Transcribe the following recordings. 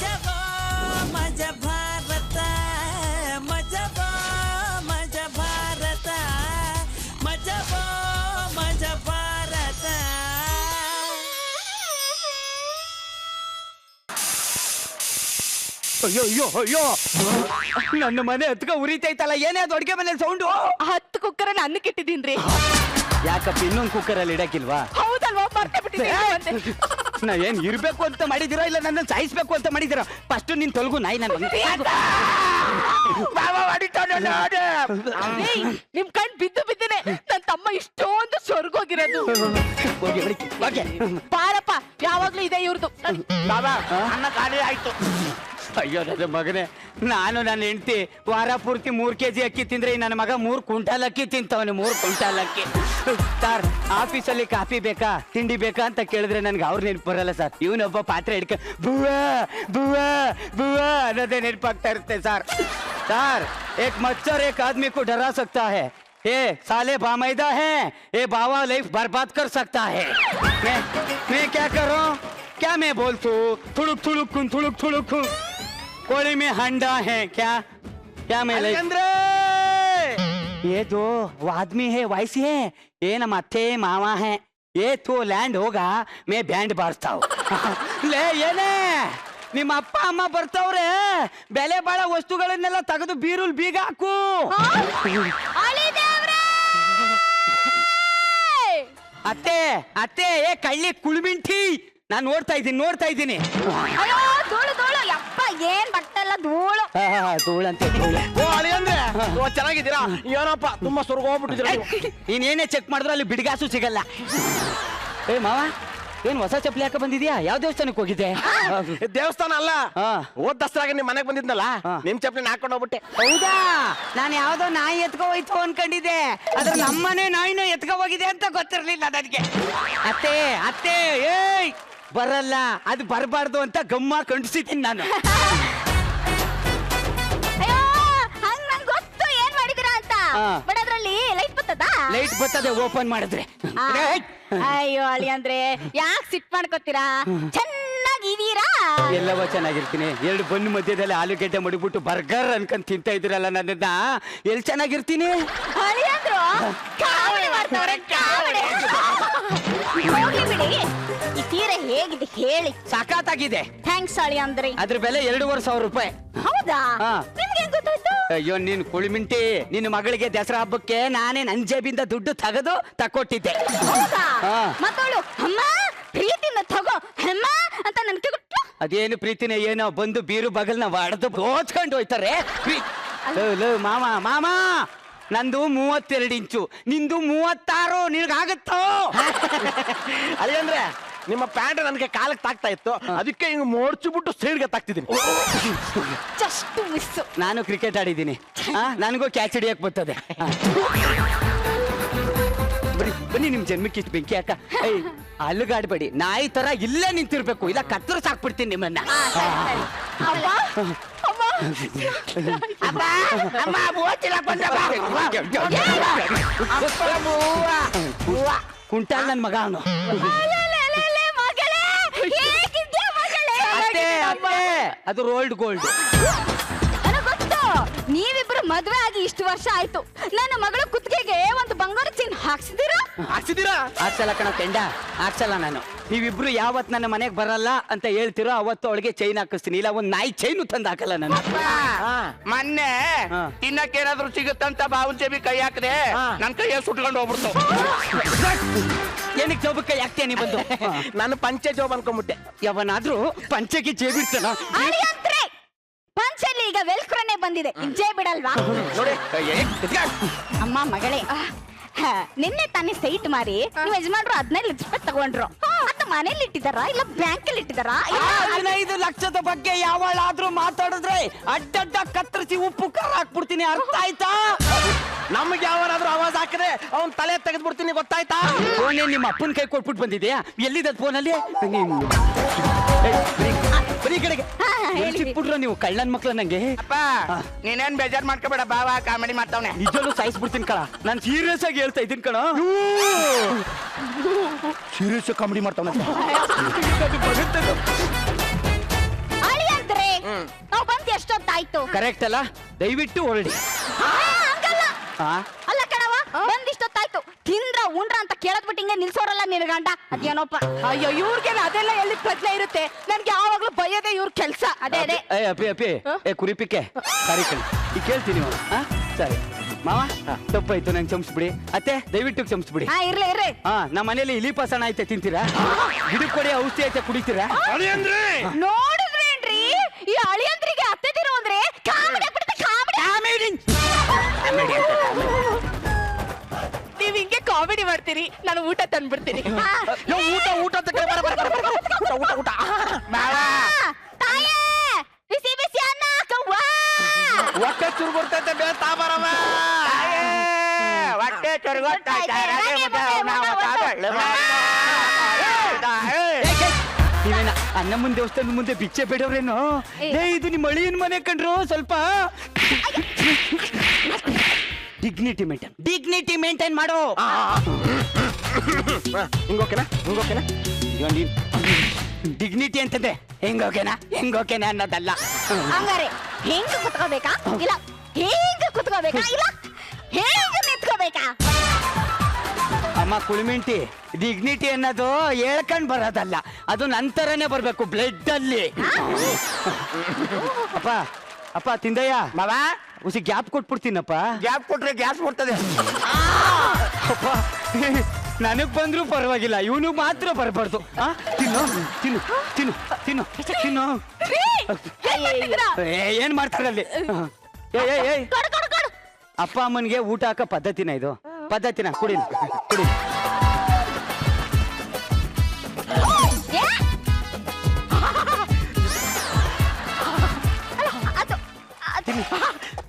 ಮಜಬೋ ಮಜ ಭಾರತ ಮಜಬೋ ಮಜ ಭಾರತ ಮಜಬೋ ಮಜ ಭಾರತ. ಅಯ್ಯೋ ಅಯ್ಯೋ ಅಯ್ಯೋ ನನ್ನ ಮನೆ ಹತ್ಕ ಉರಿತೈತಲ್ಲ, ಏನೇ ಅದು ಅಡ್ಗೆ ಮನೆ ಸೌಂಡು? 10 ಕುಕ್ಕರ್ ಅನ್ನಕ್ಕೆ ಇಟ್ಟಿದ್ದೀನ್ರಿ. ಯಾಕಪ್ಪ ಇನ್ನೊಂದು ಕುಕ್ಕರ್ ಅಲ್ಲಿ ಇಡಕಿಲ್ವಾ? ಹೌದಲ್ವಾ, ಮರ್ತೇ ಬಿಟ್ಟಿದ್ದೀನಿ. ನಾ ಏನ್ ಇರ್ಬೇಕು ಅಂತ ಮಾಡಿದಿರೋ ಇಲ್ಲ ನನ್ನ ಸಾಯಿಸ್ಬೇಕು ಅಂತ ಮಾಡಿದಿರೋ? ಫಸ್ಟ್ ನಿನ್ ತೊಲಗು ನಾಯಿ ನನ್ನ ನಿಮ್ ಕಣ್ ಬಿದ್ದು ಬಿದ್ದೇನೆ. ನನ್ ತಮ್ಮ ಇಷ್ಟೊಂದು ಸ್ವರ್ಗೋಗಿರೋದು. ಬಾರಪ್ಪ, ಯಾವಾಗ್ಲೂ ಇದೆ ಇವ್ರದ್ದು. ಬಾಬಾ ಅನ್ನ ಖಾಲಿ ಆಯ್ತು. ಅಯ್ಯೋ ನನ್ನ ಮಗನೇ, ನಾನು ನನ್ನ ಹೆಂಡತಿ ವಾರ ಪೂರ್ತಿ 3 kg ಅಕ್ಕಿ ತಿಂದ್ರೆ ನನ್ನ ಮಗ 3 ಕ್ವಿಂಟಾಲ್ ಅಕ್ಕಿ ತಿಂತವನು. 3 ಕ್ವಿಂಟಾಲ್ ಅಕ್ಕಿ. ಸರ್, ಆಫೀಸಲ್ಲಿ ಕಾಫಿ ಬೇಕಾ ತಿಂಡಿ ಬೇಕಾ ಅಂತ ಕೇಳಿದ್ರೆ ನನ್ಗೆ ಅವ್ರ ನೆನಪು ಬರಲ್ಲ ಸರ್. ಇವನೊಬ್ಬ ಪಾತ್ರೆ ಹಿಡ್ಕ ಬುವಾ ಬುವಾ ಬುವಾ ಅನ್ನೋದೇ ನೆನಪಾಗ್ತಾ ಇರುತ್ತೆ ಸರ್. ಸರ್, ಏಕ್ ಮಚ್ಚರ್ ಏಕ್ ಆದಮಿ को डरा सकता है, ये साले बामैदा है, ये बाबा लाइफ बर्बाद कर सकता है. मैं क्या करूं, क्या मैं बोलतू, थुड़ुक थुड़ुक कोड़ी में हंडा है क्या क्या मैं ये जो वो आदमी है वैसी है, ये न मत्थे मामा है, ये तो लैंड होगा मैं बैंड बाजता हूँ. ले ಏನೇ ನಿಮ್ಮ ಅಪ್ಪ ಅಮ್ಮ ಬರ್ತಾವ್ರೆ, ಬೆಲೆ ಬಾಳ ವಸ್ತುಗಳನ್ನೆಲ್ಲ ತೆಗೆದು ಬೀರುಲ್ ಬೀಗ ಹಾಕು. ಅತ್ತೆ ಅತ್ತೆ, ಏ ಕಳ್ಳಿ ಕುಳ್ಮಿಂಟಿ, ನಾನು ನೋಡ್ತಾ ಇದ್ದೀನಿ. ಏನ್ ಬಟ್ಟೆಲ್ಲ ಧೂಳು ಧೂಳಂತೆ. ಚೆನ್ನಾಗಿದ್ದೀರಾ? ಏನಪ್ಪ ತುಂಬಾ ಸ್ವರ್ಗ ಹೋಗ್ಬಿಟ್ಟಿದ್ದೀರಾ? ನೀನೇನೇ ಚೆಕ್ ಮಾಡಿದ್ರು ಅಲ್ಲಿ ಬಿಡ್ಗಾಸು ಸಿಗಲ್ಲ. ಏ ಮಾವ, ಏನ್ ಹೊಸ ಚಪ್ಪಲಿ ಹಾಕ ಬಂದಿದ್ಯಾ? ಯಾವ ದೇವಸ್ಥಾನಕ್ಕೆ ಹೋಗಿದ್ದೆ? ದೇವಸ್ಥಾನ ಅಲ್ಲ, ಹೋದ್ ದಸರಾಗ ನಿಮ್ ಮನೆಗ್ ಬಂದಿದ್ನಲ್ಲ, ನಿಮ್ ಚಪ್ಪಲಿ ಹಾಕೊಂಡು ಹೋಗ್ಬಿಟ್ಟೆ. ಹೌದಾ? ನಾನು ಯಾವ್ದೋ ನಾಯಿ ಎತ್ಕೋ ಹೋಯ್ತು ಅನ್ಕೊಂಡಿದ್ದೆ, ಆದ್ರೆ ನಮ್ಮನೆ ನಾಯಿನ ಎತ್ಕೋ ಹೋಗಿದೆ ಅಂತ ಗೊತ್ತಿರ್ಲಿಲ್ಲ ನನಗೆ. ಅತ್ತೆ ಅತ್ತೆ, ಏಯ್ ಬರಲ್ಲ, ಅದು ಬರಬಾರ್ದು ಅಂತ ಗಮ್ಮ ಕಂಡಿಸಿದ್ದೀನಿ ನಾನು. ಲೈಟ್ ಬರ್ತದೆ ಓಪನ್ ಮಾಡಿದ್ರೆ. ಅಯ್ಯೋ ಅಳಿ ಅಂದ್ರೆ ಯಾಕೆ ಸಿಟ್ ಮಾಡ್ಕೋತೀರಾ? ಚೆನ್ನಾಗಿದ್ದೀರಾ? ಎಲ್ಲವ ಚೆನ್ನಾಗಿರ್ತೀನಿ. 2 ಬನ್ನು ಮಧ್ಯದಲ್ಲಿ ಆಲೂಗೆಡ್ಡೆ ಮಡಿಬಿಟ್ಟು ಬರ್ಗರ್ ಅನ್ಕೊಂಡ್ ತಿಂತ ಇದ್ರಲ್ಲ, ನನ್ನನ್ನ ಎಲ್ಲಿ ಚೆನ್ನಾಗಿರ್ತೀನಿ? ಬಿಡಿ, ಈ ಸೀರೆ ಹೇಗಿದೆ ಹೇಳಿ? ಸಾಕಾಗಿದೆ. ಥ್ಯಾಂಕ್ಸ್ ಅಳಿ ಅಂದ್ರೆ. ಅದ್ರ ಬೆಲೆ 2,500 ರೂಪಾಯಿ. ಹೌದಾ? ನಿಮ್ಗೆ ಗೊತ್ತಾಯ್ತು? ಅಯ್ಯೋ ನೀನ್ ಕುಳಿಮಿಂಟಿ, ನಿನ್ನ ಮಗಳಿಗೆ ದಸರಾ ಹಬ್ಬಕ್ಕೆ ನಾನೇ ನನ್ ಜೇಬಿಂದ ದುಡ್ಡು ತೆಗೆದು ತಕೊಟ್ಟಿದ್ದೆ. ಮತ್ತವಳು ಅಮ್ಮ ಪ್ರೀತಿನ ತಗೋ ಅಮ್ಮ ಅಂತ ನನ್ ಕೊಟ್ಲು. ಅದೇನು ಪ್ರೀತಿನೇ ಏನೋ, ಬಂದು ಬೀರು ಬಗಲ್ನ ಹೊಡೆದು ಓದ್ಕೊಂಡು ಹೋಯ್ತಾರೆ. ಮಾಮ ಮಾಮ, ನಂದು 32 ಇಂಚು, ನಿಂದು 36, ನಿನಗಾಗತ್ತೋ? ಅದೇ ಅಂದ್ರೆ ನಿಮ್ಮ ಪ್ಯಾಂಟ್ ನನಗೆ ಕಾಲಕ್ಕೆ ತಾಕ್ತಾ ಇತ್ತು, ಅದಕ್ಕೆ ಹಿಂಗ್ ಮೋಡ್ಚಿಬಿಟ್ಟು ಸೈಡ್ಗೆ ತಾಕ್ತಿದ್ದೀನಿ. Just miss. ನಾನು ಕ್ರಿಕೆಟ್ ಆಡಿದ್ದೀನಿ, ನನಗೂ ಕ್ಯಾಚ್ ಹಿಡಿಯಕ್ ಬರ್ತದೆ. ಬನ್ನಿ, ನಿಮ್ ಜನ್ಮಕ್ಕೆ ಇಷ್ಟು ಬೆಂಕಿ ಹಾಕ. ಅಲ್ಲುಗಾಡ್ಬೇಡಿ, ನಾಯಿ ತರ ಇಲ್ಲೇ ನಿಂತಿರ್ಬೇಕು, ಇಲ್ಲ ಕತ್ತರು ಸಾಕ್ಬಿಡ್ತೀನಿ ನಿಮ್ಮನ್ನ. ಕುಂಟಾಲ್ ನನ್ ಮಗ ಅವನು. ಅದು ರೋಲ್ಡ್ ಗೋಲ್ಡ್. ನೀವಿಬ್ರು ಮದ್ವೆ ಆಗಿ ಇಷ್ಟು ವರ್ಷ ಆಯ್ತು, ನನ್ನ ಮಗಳ ಕುತ್ತಿಗೆಗೆ ಒಂದು ಬಂಗಾರ ಚೈನ್ ಹಾಕ್ಸಿದೀರಾ? ಹಾಕ್ಸಲ್ಲ ಕಣ ಕೆಂಡ, ಹಾಕ್ಸಲ್ಲ ನಾನು. ನೀವಿಬ್ರು ಯಾವತ್ ನನ್ನ ಮನೆಗೆ ಬರಲ್ಲ ಅಂತ ಹೇಳ್ತಿರೋ ಅವತ್ತು ಅವಳಿಗೆ ಚೈನ್ ಹಾಕಿಸ್ತೀನಿ, ಇಲ್ಲ ಒಂದ್ ನಾಯಿ ಚೈನು ತಂದು ಹಾಕಲ್ಲ ನಾನು. ಮೊನ್ನೆ ತಿನ್ನಕ್ಕೇನಾದ್ರು ಸಿಗುತ್ತಂತ ಬಾವನ್ ಜೇಬಿ ಕೈ ಹಾಕದೆ ನನ್ ಕೈಯ ಸುಟ್ಕೊಂಡು ಹೋಗ್ಬಿಡ್ತು. ಏನಕ್ಕೆ ಜೋಬಕ್ಕೆ ಕೈ ಹಾಕ್ತೀಯ ನೀ ಬಂದು? ನಾನು ಪಂಚೆ ಜೋಬ್ ಅನ್ಕೊಂಡ್ಬಿಟ್ಟೆ. ಯಾವನಾದ್ರೂ ಪಂಚೆಗೆ ಜೇಬಿಡ್ತಾನ? ಪಂಚಲ್ಲಿ ಈಗ ವೆಲ್ಕ್ರನೇ ಬಂದಿದೆ, ಇಜ್ಜೆ ಬಿಡಲ್ವಾ? ಅಮ್ಮ ಮಗಳೇ, ನಿನ್ನೆ ತಾನೇ ಸೈಟ್ ಮಾರಿ ನೀವು ಯಜಮಾನ್ರು 15 ಲಕ್ಷ ರೂಪಾಯಿ ತಗೊಂಡ್ರು. ಅಂತ ಮನೇಲಿ ಇಟ್ಟಿದಾರ ಇಲ್ಲ ಬ್ಯಾಂಕ್ ಅಲ್ಲಿ ಇಟ್ಟಿದಾರ? 15 ಲಕ್ಷದ ಬಗ್ಗೆ ಯಾವಳಾದ್ರೂ ಮಾತಾಡಿದ್ರೆ ಅಡ್ಡಡ್ಡ ಕತ್ತರಿಸಿ ಉಪ್ಪು ಖಾರ ಹಾಕ್ಬಿಡ್ತೀನಿ, ಅರ್ಥ ಆಯ್ತಾ? ನಮ್ಗೆ ಯಾವನಾದ್ರೂ ಆವಾಜ್ ಹಾಕಿದ್ರೆ ಅವನ್ ತಲೆ ತೆಗೆದ್ಬಿಡ್ತೀನಿ, ಗೊತ್ತಾಯ್ತಾ? ಫೋನೇ ನಿಮ್ಮ ಅಪ್ಪನ ಕೈ ಕೊಟ್ಬಿಟ್ಟು ಬಂದಿದ್ಯಾ? ಎಲ್ಲಿದೆ ಫೋನಲ್ಲಿ? ಬರೀ ಕಡೆಗೆ ಸಿಕ್ಬಿಟ್ರು ನೀವು ಕಳ್ಳನ್ ಮಕ್ಳ. ನಂಗೆ ಅಪ್ಪ ನೀನೇನ್ ಬೇಜಾರ್ ಮಾಡ್ಕೋಬೇಡ, ಬಾವ ಕಾಮಿಡಿ ಮಾಡ್ತಾವನೆ. ನಿಜಲ್ಲೂ ಸಾಯಿಸ್ಬಿಡ್ತೀನಿ ಕಣ, ನಾನು ಸೀರಿಯಸ್ ಆಗಿ ಹೇಳ್ತಾ ಇದ್ದೀನಿ ಕಣ. ಸೀರಿಯಸ್ ಕಾಮಿಡಿ ಮಾಡ್ತಾವನೆ. ಅಳಿ ಅಂದ್ರೆ ನಾವು ಬಂದು ಎಷ್ಟೊತ್ತಾಯ್ತು? ಕರೆಕ್ಟ್ ಅಲ್ಲ? ದಯವಿಟ್ಟು ಹೊರಡಿ. ಹಂಗಲ್ಲ ಅಲ್ಲ ಕಣವ, ಬಂದ್ ಇಷ್ಟೊತ್ತಾಯ್ತು. ತಿಂದ್ರ ಉಂಡ್ರ ಅಂತ ಕೇಳದ್ ಬಿಟ್ಟು ಹಿಂಗೆ ನಿಲ್ಸೋರಲ್ಲ ನಿನ್ ಗಂಡ. ಅದೇನೋಪ್ಪ. ಅಯ್ಯೋ ಇವ್ರಿಗೆ ಅದೆಲ್ಲ ಎಲ್ಲಿ ಪ್ರಜ್ಞೆ ಇರುತ್ತೆ. ನನ್ಗೆ ಯಾವಾಗ್ಲೂ ಬೈಯದೆ ಇವ್ರ ಕೆಲ್ಸ. ಅದೇ ಅಪ್ಪಿ ಕುರಿಪಿಕ್ಕೆ ಸಾರಿ ಕಣ್ ಈಗ ಕೇಳ್ತೀನಿ ಸರಿ ಮಾವ ತಪ್ಪಾಯ್ತು ನಂಗೆ ಕ್ಷಮಿಸ್ಬಿಡಿ. ಅತ್ತೆ ದಯವಿಟ್ಟು ಕ್ಷಮಿಸ್ಬಿಡಿ. ಇರ್ಲಿ ನಮ್ಮ ಮನೇಲಿ ಇಲಿ ಪಾಸಣ ಐತೆ ತಿಂತೀರಾ? ಗಿಡಕ್ಕೆ ಕೊಡಿ ಔಷಧಿ ಐತೆ ಕುಡಿತೀರಾ? ನೋಡಿದ್ರೇನ್ರಿ ಈ ಅಳಿಯಂದ್ರಿಗೆ ಅತ್ತೆದಿರೋ ಅಂದ್ರೆ ಕಾಮಿಡಿ ಆಗ್ಬಿಡುತ್ತೆ. ಕಾಮಿಡಿ ನೀವ್ ಹಿಂಗೆ ಕಾಮಿಡಿ ಮಾಡ್ತೀರಿ, ನಾನು ಊಟ ತಂದ್ಬಿಡ್ತೀನಿ. ಊಟ ಊಟ ತಾಯೇ ಬಿಸಿ ಬಿಸಿ ಅನ್ನ ಹಾಕವ್ವ. ಹೊಟ್ಟೆ ಚುರು ಬರ್ತೈತೆ ಬೇಗ ತಾಬರವ. ಹೊಟ್ಟೆ ನೀವೇನ ಅನ್ನ ಮುಂದೆ ದೇವಸ್ಥಾನದ ಮುಂದೆ ಭಿಕ್ಷೆ ಬೇಡವ್ರೇನು? ಇದು ನಿಮ್ಮ ಅಳಿಯನ್ ಮನೆ ಕಂಡ್ರು. ಸ್ವಲ್ಪ ಡಿಗ್ನಿಟಿ ಮೇಂಟೈನ್ ಮಾಡು. ಹಿಂಗೋಕೆನಾ ಡಿಗ್ನಿಟಿ ಅಂತಂದ್ರೆ ಹೆಂಗೋಕೆನಾ ಅನ್ನೋದಲ್ಲ. ಹಂಗಾರೆ ಹೆಂಗ ಕುತ್ಕೋಬೇಕಾ ಇಲ್ಲ ಹೆಂಗ ಕುತ್ಕೋಬೇಕಾ ಇಲ್ಲ ಹೆಂಗ ನಿಂತ್ಕೋಬೇಕಾ? ಅಮ್ಮ ಕುಳಿಮಿಂಟಿ, ಡಿಗ್ನಿಟಿ ಅನ್ನೋದು ಹೇಳ್ಕೊಂಡ್ ಬರೋದಲ್ಲ, ಅದು ನಂತರನೇ ಬರ್ಬೇಕು ಬ್ಲಡ್ ಅಲ್ಲಿ. ಅಪ್ಪ ತಿಂದಯ್ಯ ಮಾವ ಉಸಿ ಗ್ಯಾಪ್ ಕೊಟ್ಬಿಡ್ತೀನಪ್ಪ. ಗ್ಯಾಪ್ ಕೊಟ್ರೆ ಗ್ಯಾಸ್ ಬರ್ತದೆ. ಅಪ್ಪ ನನಗ್ ಬಂದ್ರು ಪರವಾಗಿಲ್ಲ, ಇವನು ಮಾತ್ರ ಬರಬಾರ್ದು. ತಿನ್ನು ತಿನ್ನು ತಿನ್ನು ತಿನ್ನು ತಿನ್ನು. ಏನ್ ಮಾಡ್ತಾರಲ್ಲಿ? ಅಪ್ಪ ಅಮ್ಮನ್ಗೆ ಊಟ ಹಾಕ ಪದ್ಧತಿನ ಇದು? ಪದ್ಧತಿನ ಕುಡಿ ಕುಡಿ.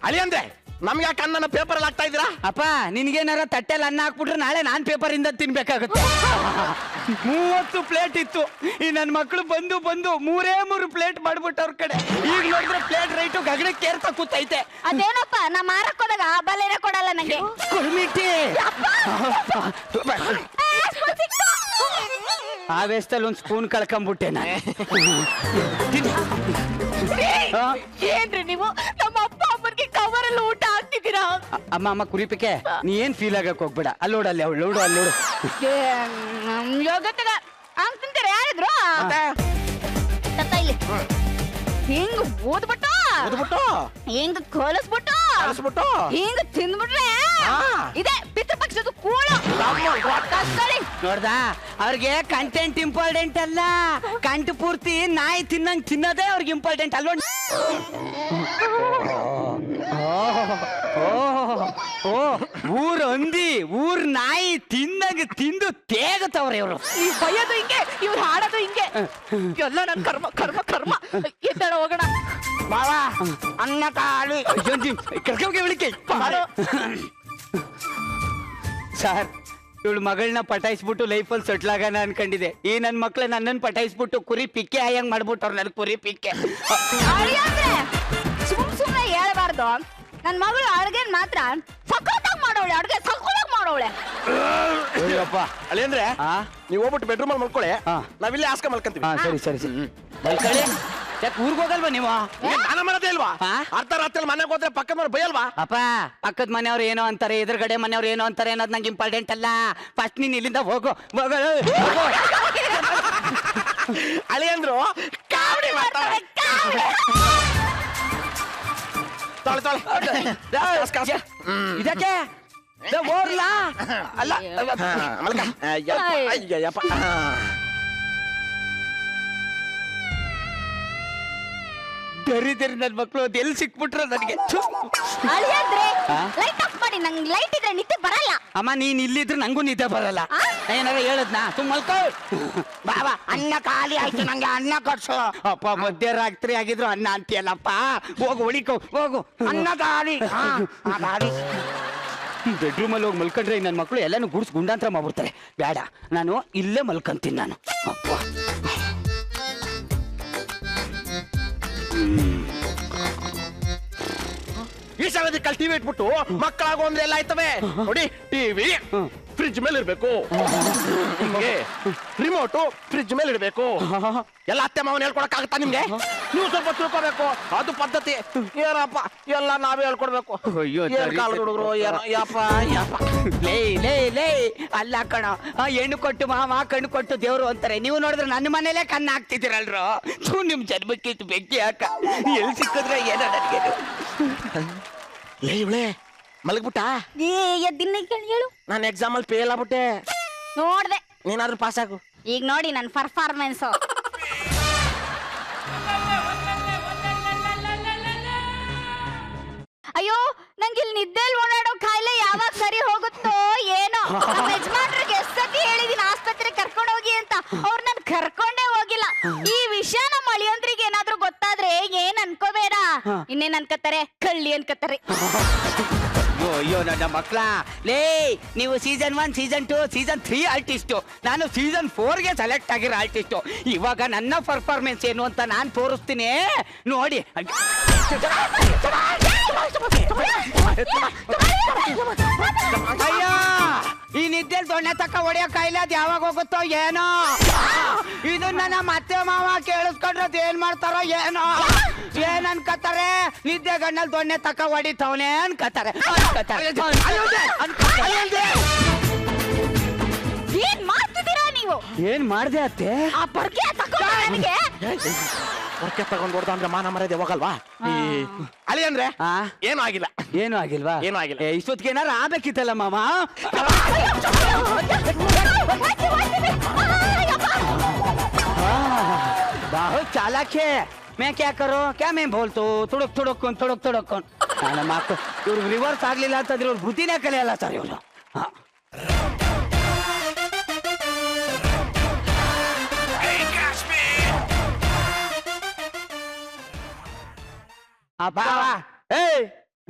ಅಳಿ ಅಂದ್ರೆ ನಮ್ಗೆ ಯಾಕೆ ಅನ್ನನ ಪೇಪರ್ ಅಲ್ಲಿ ಹಾಕ್ತಾ ಇದ್ದೀರಾ? ಅಪ್ಪ ನಿನ್ಗೇನಾರ ತಟ್ಟೆಲ್ಲ ಅನ್ನ ಹಾಕ್ಬಿಟ್ರೆ ನಾಳೆ ನಾನ್ ಪೇಪರ್ ಇಂದ ತಿನ್ಬೇಕಾಗುತ್ತೆ. 30 ಪ್ಲೇಟ್ ಇತ್ತು. ಈ ನನ್ ಮಕ್ಳು ಬಂದು 3 ಪ್ಲೇಟ್ ಮಾಡ್ಬಿಟ್ಟು ಅವ್ರ ಕಡೆ. ಈಗ ನೋಡಿದ್ರೆ ಪ್ಲೇಟ್ ರೈಟು ಗಗನಕ್ಕೆ ಏರ್ತಾ ಕೂತೈತೆ. ಅದೇನಪ್ಪ ನಾ ಮಾರಕ್ ಹೋದಾಗ ಬಲೇನೆ ಕೊಡಲ್ಲ ನಂಗೆ. ಕುರ್ಮಿಟಿ ಆವೇಶದಲ್ಲಿ ಒಂದ್ ಸ್ಪೂನ್ ಕಳ್ಕೊಂಡ್ಬಿಟ್ಟೆ ನಾನು. ಏನ್ರಿ ನೀವು ನಮ್ಮ ಅಪ್ಪ ಅಮ್ಮನಿಗೆ ಕವರಲ್ಲಿ ಊಟ ಹಾಕ್ತಿದ್ದೀರಾ? ಅಮ್ಮ ಕುರಿಪಿಕೆ ನೀ ಏನ್ ಫೀಲ್ ಆಗಕ್ ಹೋಗ್ಬೇಡ. ಅಲ್ಲೋಡು ಅಲ್ಲೋಡು ಯೋಗತ್ತಗ ಹಂಗ್ ತಿಂತಾರೆ ಯಾರಿದ್ರು? ಇಲ್ಲಿ ಹಿಂಗ್ ಓದ್ಬಿಟ್ಟು ಹಿಂಗ್ ಕಲಿಸ್ಬಿಟ್ಟು ಹಿಂಗ್ ತಿಂದ್ಬಿಟ್ರೆ ಇದೆ ಪಿತೃಪಕ್ಷದ ಕೂಳು. ನೋಡ್ದ ಅವ್ರಿಗೆ ಕಂಟೆಂಟ್ ಇಂಪಾರ್ಟೆಂಟ್ ಅಲ್ಲ, ಕಂಠ ಪೂರ್ತಿ ನಾಯಿ ತಿನ್ನಂಗ್ ತಿನ್ನೋದೇ ಅವ್ರಿಗೆ ಇಂಪಾರ್ಟೆಂಟ್ ಅಲ್ವ? ಊರ್ ಹಂದಿ ಊರ್ ನಾಯಿ ತಿಂದು ತೇಗತವ್ರೆ ಇವರು. ಈ ಬೈಯೋದು ಹಿಂಗೆ, ಇವ್ರು ಹಾಡೋದು ಹಿಂಗೆ. ಎಲ್ಲ ನನ್ ಕರ್ಮ ಕರ್ಮ ಕರ್ಮ. ಎದ್ದಾಳ ಹೋಗೋಣ. ಮಾವ ಅನ್ನ ಕಾಳಿ ಕರ್ಕೊಂಡ್ಗೆ ವಿಳಿಕೆ ಸರ್. ಇವಳು ಮಗಳನ್ನ ಪಟಾಯಿಸ್ಬಿಟ್ಟು ಲೈಫಲ್ಲಿ ಸೆಟ್ಲ್ ಆಗೋಣ ಅನ್ಕೊಂಡಿದೆ. ಈ ನನ್ ಮಕ್ಳು ನನ್ನನ್ನು ಪಟಾಯಿಸ್ಬಿಟ್ಟು ಕುರಿ ಪಿಕ್ಕೆ ಆಯಂಗ್ ಮಾಡ್ಬಿಟ್ಟವ್ರು. ನನ್ ಕುರಿ ಪಿಕ್ಕೆ ಸುಮ್ನೆ ಹೇಳ್ಬಾರ್ದು. ನನ್ ಮಗಳು ಅಡ್ಗೆನ್ ಮಾತ್ರ ಸಕ್ಕತ್ತಾಗಿ ಮಾಡೋಳೆ. ಅಡ್ಗೆ ಸಕ್ಕತ್ತಾಗಿ ಮಾಡೋಳೆ. ಅಳಿ ಅಂದ್ರೆ ನೀವ್ ಹೋಗ್ಬಿಟ್ಟು ಬೆಡ್ರೂಮ್ ಅಲ್ಲಿ ಮಲ್ಕೊಳ್ಳಿ, ನಾವಿಲ್ಲೇ ಹಾಸ್ಕ ಮಲ್ಕೊಂತೀವಿ. ಸರಿ ಮಲ್ಕೊಳ್ಳಿ. ಯಾಕೆ ಊರ್ಗ್ ಹೋಗಲ್ವಾ ನೀವು? ನಾನು ಮಾಡೋದೇ ಇಲ್ವಾ? ಅರ್ಧ ರಾತ್ರಿ ಮನೆಗೆ ಹೋದ್ರೆ ಪಕ್ಕದ ಮನೆ ಬೈಯಲ್ವಾ? ಅಪ್ಪ ಪಕ್ಕದ ಮನೆಯವ್ರು ಏನೋ ಅಂತಾರೆ, ಎದುರುಗಡೆ ಮನೆಯವ್ರು ಏನೋ ಅಂತಾರೆ ಅನ್ನೋದು ನಂಗೆ ಇಂಪಾರ್ಟೆಂಟ್ ಅಲ್ಲ. ಫಸ್ಟ್ ನೀನ್ ಇಲ್ಲಿಂದ ಹೋಗು. ಅಳಿ ಅಂದ್ರು ಕಾವಡಿ ಮಾಡ್ತಾರೆ. ಇದಕ್ಕೆ ಓರ್ಲಾ ಅಲ್ಲ ದರಿದ್ರಿ ನನ್ ಮಕ್ಳು ಅದು ಎಲ್ಲಿ ಸಿಕ್ಬಿಟ್ರ ನನಗೆ. ಲೈಟ್ ಆಫ್ ಮಾಡಿ, ನಂಗೆ ಲೈಟ್ ಇದ್ರೆ ನಿದ್ದೆ ಬರಲ್ಲ. ಅಮ್ಮ ನೀನ್ ಇಲ್ಲಿದ್ರೆ ನಂಗೂ ನಿದ್ದೆ ಬರಲ್ಲ. ಏನಾರ ಹೇಳದ್ನಾ? ತುಂಬ ಮಲ್ಕೋ. ಬಾಬಾ ಅನ್ನ ಖಾಲಿ ಆಯ್ತು, ನಂಗೆ ಅನ್ನ ಕೊಡ್ಸು. ಅಪ್ಪ ಮಧ್ಯರಾತ್ರಿ ಆಗಿದ್ರು ಅನ್ನ ಅಂತೀಯಲ್ಲಪ್ಪ. ಹೋಗು ಉಳಿಕೋ ಹೋಗು. ಅನ್ನ ಖಾಲಿ ಬೆಡ್ರೂಮ್ ಅಲ್ಲಿ ಹೋಗಿ ಮಲ್ಕೊಂಡ್ರೆ ನನ್ನ ಮಕ್ಳು ಎಲ್ಲಾನು ಗುಡ್ಸ್ ಗುಂಡಾಂತರ ಮಾಡ್ಬಿಡ್ತಾರೆ. ಬೇಡ, ನಾನು ಇಲ್ಲೇ ಮಲ್ಕೊಂತೀನಿ ನಾನು. ಅಪ್ಪ ಈ ಸಮಯದಲ್ಲಿ ಟಿವಿ ಇಟ್ಬಿಟ್ಟು ಮಕ್ಕಳಾಗೋ ಅಂದ್ರೆ ಎಲ್ಲ ಆಯ್ತವೆ ನೋಡಿ. ಟಿವಿ ಫ್ರಿಡ್ಜ್ ಮೇಲೆ ಇರ್ಬೇಕು, ರಿಮೋಟು ಫ್ರಿಡ್ಜ್ ಮೇಲೆ ಇಡ್ಬೇಕು. ಎಲ್ಲ ಅತ್ತೆ ಮಾವನ್ ಹೇಳ್ಕೊಳಕ್ ಆಗುತ್ತಾ ನಿಮ್ಗೆ? ನೀವು ಸ್ವಲ್ಪ ತಿಳ್ಕೋಬೇಕು, ಅದು ಪದ್ಧತಿ. ಏನಪ್ಪ ಎಲ್ಲ ನಾವೇ ಹೇಳ್ಕೊಡ್ಬೇಕು. ಅಯ್ಯೋ, ಏನ್ ಕಾಲ ಹುಡುಗರು ಏನೋ ಯಪ್ಪ ಯಪ್ಪ. ಲೇ ಲೇ ಲೇ ಅಲ್ಲ ಕಣ, ಹೆಣ್ಣು ಕೊಟ್ಟು ಮಾವ ಕಣ್ಣು ಕೊಟ್ಟು ದೇವ್ರು ಅಂತಾರೆ. ನೀವು ನೋಡಿದ್ರೆ ನನ್ನ ಮನೇಲೆ ಕಣ್ಣು ಹಾಕ್ತಿದ್ದೀರಲ್ರು. ನಿಮ್ ಜನ್ಮಕ್ಕೆ ಇಷ್ಟು ಬೆಂಕಿ ಹಾಕ ಎಲ್ಲಿ ಸಿಕ್ಕಿದ್ರೆ ಏನೋ ನನಗೆ. ಲೇ ಇವಳೆ ಮಲಗ್ಬಿಟ್ಟ. ಎದ್ದಿನ ಹೇಳು. ನಾನು ಎಕ್ಸಾಮಲ್ಲಿ ಫೇಲ್ ಆಗ್ಬಿಟ್ಟೆ. ನೋಡ್ದೆ, ನೀನಾದ್ರೂ ಪಾಸ್ ಆಗು. ಈಗ ನೋಡಿ ನನ್ನ ಪರ್ಫಾರ್ಮೆನ್ಸ್. ಅಯ್ಯೋ, ನಂಗೆ ಇಲ್ಲಿ ನಿದ್ದೆಲ್ ಓಡಾಡೋ ಕಾಯಿಲೆ ಯಾವಾಗ ಸರಿ ಹೋಗುತ್ತೋ ಏನೋ. ನಮ್ಮ ಯಜಮಾನ್ರಿಗೆ ಎಷ್ಟ್ ಸತಿ ಹೇಳಿದೀನಿ ಆಸ್ಪತ್ರೆಗೆ ಕರ್ಕೊಂಡು ಹೋಗಿ ಅಂತ, ಅವ್ರು ನನ್ ಕರ್ಕೊಂಡೇ ಹೋಗಿಲ್ಲ. ಈ ವಿಷಯ ನಮ್ಮ ಅಳಿಯಂದ್ರಿಗೆ ಏನಾದ್ರೂ ಗೊತ್ತಾದ್ರೆ ಏನ್ ಅನ್ಕೋಬೇಡ, ಇನ್ನೇನ್ ಅನ್ಕೋತಾರೆ, ಕಳ್ಳಿ ಅನ್ಕೋತಾರೆ. ಅಯ್ಯೋ ನನ್ನ ಮಕ್ಳ, ಲೇ ನೀವು ಸೀಸನ್ 1 ಸೀಸನ್ 2 ಸೀಸನ್ 3 ಆರ್ಟಿಸ್ಟು, ನಾನು ಸೀಸನ್ 4ಗೆ ಸೆಲೆಕ್ಟ್ ಆಗಿರೋ ಆರ್ಟಿಸ್ಟು. ಇವಾಗ ನನ್ನ ಪರ್ಫಾರ್ಮೆನ್ಸ್ ಏನು ಅಂತ ನಾನು ತೋರಿಸ್ತೀನಿ ನೋಡಿ. ಅಯ್ಯೋ, ಈ ನಿದ್ದೆಲ್ ದೊಣ್ಣೆ ತಕ್ಕ ಹೊಡೆಯೋ ಕಾಯಿಲೆ ಅದ್ ಯಾವಾಗ ಹೋಗುತ್ತೋ ಏನೋ. ಇದನ್ನ ನಮ್ಮ ಅತ್ತೆ ಮಾವ ಕೇಳಿಸ್ಕೊಂಡ್ರೆ ಏನ್ ಮಾಡ್ತಾರೋ ಏನೋ. ಏನ್ ಅನ್ಕತಾರೆ, ನಿದ್ದೆ ಗಣ್ಣಲ್ಲಿ ದೊಣ್ಣೆ ತಕ್ಕ ಹೊಡಿತವನೆ ಅನ್ಕತಾರೆ. ಏನ್ ಮಾಡ್ತಿದ್ದೀರಾ ನೀವು? ಏನ್ ಮಾಡ್ದೆ ಅತ್ತೆ? ಆ ಬರ್ಗೆ ತಗೊಂಡು ನನಗೆ ಹೊರಕೆ ತಗೊಂಡ್ ಹೊಡ್ದ ಅಂದ್ರೆ ಮಾನ ಮರ್ಯಾದೆ ಹೋಗಲ್ವಾ? ಅಳಿ ಅಂದ್ರೆ ಏನೂ ಆಗಿಲ್ಲ. ಏನು ಆಗಿಲ್ವಾ? ಏನೂ ಆಗಿಲ್ಲ. ಇಷ್ಟೊತ್ತಿಗೆ ಏನಾರು ಆಗ್ಬೇಕಿತ್ತಲ್ಲ ಮಾಮ. बहुत चालाक है. मैं क्या करूं, क्या मैं बोलतो ತುಡುಕ್ ತುಡುಕ್ ನನ್ನ ಮಕ್ಕಳು ಇವ್ರಿಗೆ ರಿವರ್ಸ್ ಆಗ್ಲಿಲ್ಲ ಅಂತಂದ್ರೆ ಇವ್ರ ಬುದ್ಧಿನೇ ಕಲಿಯಲ್ಲ ಸರ್ ಇವ್ರು.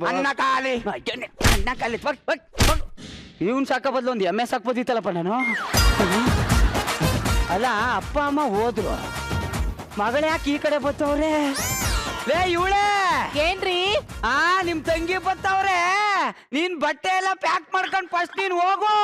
ಅನ್ನ ಖಾಲಿ ಅಣ್ಣ ಕಾಲಿ ಇವನ್ ಸಾಕ ಬದ್ಲು ಒಂದು ಎಮ್ಮೆ ಸಾಕ್ಬೋದಿತ್ತಲ್ಲಪ್ಪ ನಾನು. ಅಲ್ಲ, ಅಪ್ಪ ಅಮ್ಮ ಹೋದ್ರು, ಮಗಳು ಯಾಕೆ ಈ ಕಡೆ ಬತ್ತವ್ರೆ? ಲೇ ಇವಳೆ ಏನ್ರಿ? ನಿಮ್ ತಂಗಿ ಬತ್ತವ್ರೆ. ನೀನ್ ಬಟ್ಟೆ ಎಲ್ಲ ಪ್ಯಾಕ್ ಮಾಡ್ಕೊಂಡ್ ಫಸ್ಟ್ ನೀನ್ ಹೋಗು.